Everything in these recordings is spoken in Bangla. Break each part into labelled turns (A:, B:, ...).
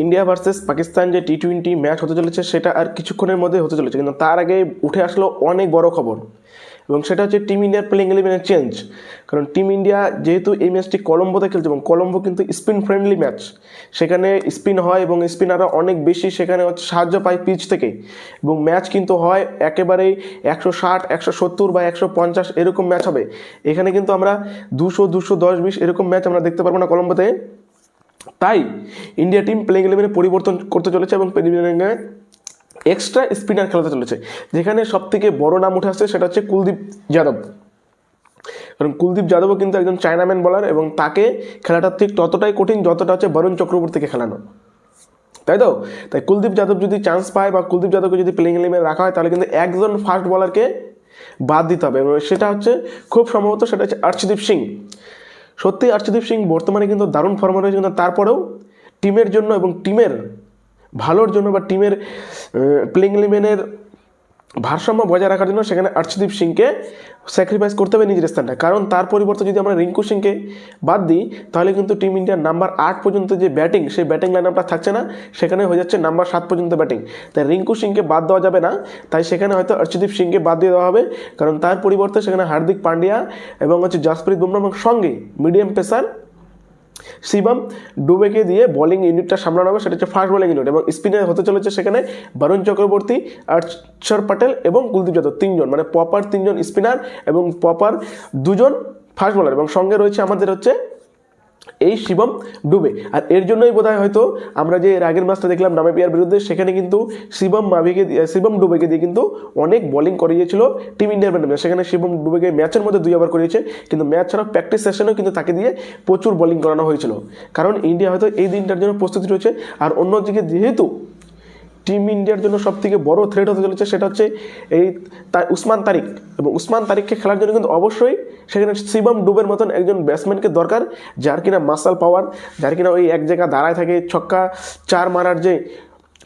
A: ইন্ডিয়া ভার্সেস পাকিস্তান যে টি-20 ম্যাচ হতে চলেছে সেটা আর কিছুক্ষণের মধ্যে হতে চলেছে, কিন্তু তার আগে উঠে আসলো অনেক বড় খবর এবং সেটা হচ্ছে টিম ইন্ডিয়ার প্লেইং ইলেভেনের চেঞ্জ। কারণ টিম ইন্ডিয়া যেহেতু এই ম্যাচটি কলম্বোতে খেলছে এবং কলম্বো কিন্তু স্পিন ফ্রেন্ডলি ম্যাচ, সেখানে স্পিন হয় এবং স্পিনাররা অনেক বেশি সেখানে হচ্ছে সাহায্য পায় পিচ থেকে, এবং ম্যাচ কিন্তু হয় একেবারেই 160, 170 বা 150 এরকম ম্যাচ হবে। এখানে কিন্তু আমরা 200, 210, 20 এরকম ম্যাচ আমরা দেখতে পারবো না কলম্বোতে। তাই ইন্ডিয়া টিম প্লেইং ইলেভেনে পরিবর্তন করতে চলেছে এবং প্লেইং ইলেভেনে এক্সট্রা স্পিনার খেলাতে চলেছে, যেখানে সবথেকে বড় নাম উঠে আসছে সেটা হচ্ছে কুলদীপ যাদব। কারণ কুলদীপ যাদবও কিন্তু একজন চায়নাম্যান বলার এবং তাকে খেলাটা ঠিক ততটাই কঠিন যতটা হচ্ছে বরুণ চক্রবর্তীকে খেলানো, তাই তো? তাই কুলদীপ যাদব যদি চান্স পায় বা কুলদীপ যাদবকে যদি প্লেইং ইলেভেনে রাখা হয় তাহলে কিন্তু একজন ফাস্ট বলারকে বাদ দিতে হবে, এবং সেটা হচ্ছে খুব সম্ভবত সেটা হচ্ছে আর্শদীপ সিং। সত্যি আর্শদীপ সিং বর্তমানে কিন্তু দারুণ ফর্মে রয়েছে, কিন্তু তারপরেও টিমের জন্য এবং টিমের ভালোর জন্য বা টিমের প্লেইং ইলেভেনের ভারসাম্য বজায় রাখার জন্য সেখানে আর্শদীপ সিংকে স্যাক্রিফাইস করতে হবে নিজের স্থানটা। কারণ তার পরিবর্তে যদি আমরা রিঙ্কু সিংকে বাদ দিই তাহলে কিন্তু টিম ইন্ডিয়ার নাম্বার 8 পর্যন্ত যে ব্যাটিং, সেই ব্যাটিং লাইন আপটা থাকছে না, সেখানে হয়ে যাচ্ছে নাম্বার 7 পর্যন্ত ব্যাটিং। তাই রিঙ্কু সিংকে বাদ দেওয়া যাবে না, তাই সেখানে হয়তো আর্শদীপ সিংকে বাদ দিয়ে দেওয়া হবে। কারণ তার পরিবর্তে সেখানে হার্দিক পান্ডিয়া এবং হচ্ছে জাসপ্রীত বুমরাহ এবং সঙ্গে মিডিয়াম পেসার শিবম ডুবেকে দিয়ে বোলিং ইউনিটটা সামলানো হবে, সেটা হচ্ছে ফাস্ট বোলিং ইউনিট। এবং স্পিনার হতে চলেছে সেখানে বরুণ চক্রবর্তী, অক্ষর পটেল এবং কুলদীপ যাদব, তিনজন, মানে প্রপার 3জন স্পিনার এবং প্রপার 2জন ফাস্ট বোলার, এবং সঙ্গে রয়েছে আমাদের হচ্ছে এই শিবম ডুবে। আর এর জন্যই বোধহয় হয়তো আমরা যে এর আগের ম্যাচটা দেখলাম নামিবিয়ার বিরুদ্ধে, সেখানে কিন্তু শিবম ডুবেকে দিয়ে কিন্তু অনেক বোলিং করিয়েছিল টিম ইন্ডিয়ার ব্যাটসম্যান। সেখানে শিবম ডুবেকে ম্যাচের মধ্যে 2 ওভার করিয়েছে, কিন্তু ম্যাচ ছাড়াও প্র্যাকটিস সেশনেও কিন্তু তাকে দিয়ে প্রচুর বোলিং করানো হয়েছিল। কারণ ইন্ডিয়া হয়তো এই দিনটার জন্য প্রস্তুতি রয়েছে। আর অন্যদিকে যেহেতু টিম ইন্ডিয়ার জন্য সবথেকে বড় থ্রেট হতে চলেছে সেটা হচ্ছে এই উসমান তারিক, এবং উসমান তারিককে খেলার জন্য কিন্তু অবশ্যই সেখানে শিবম ডুবের মতন একজন ব্যাটসম্যানকে দরকার, যার কিনা মাসাল পাওয়ার, যার কিনা ওই এক জায়গা দাঁড়ায় থাকে ছক্কা 4 মারার যে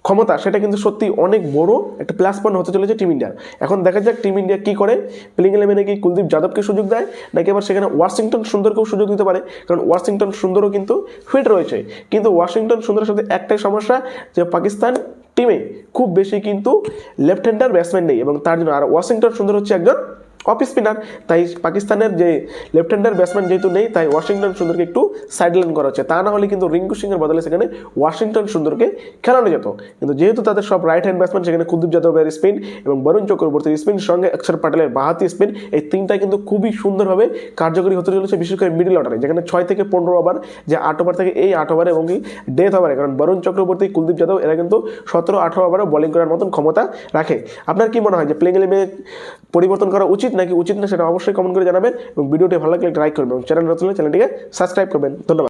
A: ক্ষমতা, সেটা কিন্তু সত্যি অনেক বড় একটা প্লাস পয়েন্ট হতে চলেছে টিম ইন্ডিয়ার। এখন দেখা যাক টিম ইন্ডিয়া কী করে, প্লেইং ইলেভেনে কি কুলদীপ যাদবকে সুযোগ দেয় নাকি আবার সেখানে ওয়াশিংটন সুন্দরকেও সুযোগ দিতে পারে। কারণ ওয়াশিংটন সুন্দরও কিন্তু ফিট রয়েছে, কিন্তু ওয়াশিংটন সুন্দরের সাথে একটাই সমস্যা, যে পাকিস্তান টিমে খুব বেশি কিন্তু লেফট হ্যান্ডার ব্যাটসম্যান নেই, এবং তার জন্য আর ওয়াশিংটন সুন্দর হচ্ছে একজন অফ স্পিনার। তাই পাকিস্তানের যে লেফট হ্যান্ডার ব্যাটসম্যান যেহেতু নেই, তাই ওয়াশিংটন সুন্দরকে একটু সাইডলাইন করা হচ্ছে। তা না হলে কিন্তু রিঙ্কু সিংয়ের বদলে সেখানে ওয়াশিংটন সুন্দরকে খেলানো যেত, কিন্তু যেহেতু তাদের সব রাইট হ্যান্ড ব্যাটসম্যান, সেখানে কুলদীপ যাদবের স্পিন এবং বরুণ চক্রবর্তীর স্পিন সঙ্গে অক্ষর পটেলের বাঁহাতি স্পিন, এই তিনটা কিন্তু খুবই সুন্দরভাবে কার্যকরী হতে চলেছে, বিশেষ করে মিডল অর্ডারে, যেখানে 6 থেকে 15 ওভার, যে 8 ওভার থেকে এই 8 ওভারে এবং ডেথ ওভারে। কারণ বরুণ চক্রবর্তী, কুলদীপ যাদব এরা কিন্তু 17-18 ওভারে বোলিং করার মতন ক্ষমতা রাখে। আপনার কি মনে হয় যে প্লেইং ইলেভেনে পরিবর্তন করা উচিত নাকি উচিত না, সেটা অবশ্যই কমেন্ট করে জানাবেন, এবং ভিডিওটি ভালো লাগলে লাইক করবেন এবং চ্যানেল নতুন হলে চ্যানেলটিকে সাবস্ক্রাইব করবেন। ধন্যবাদ।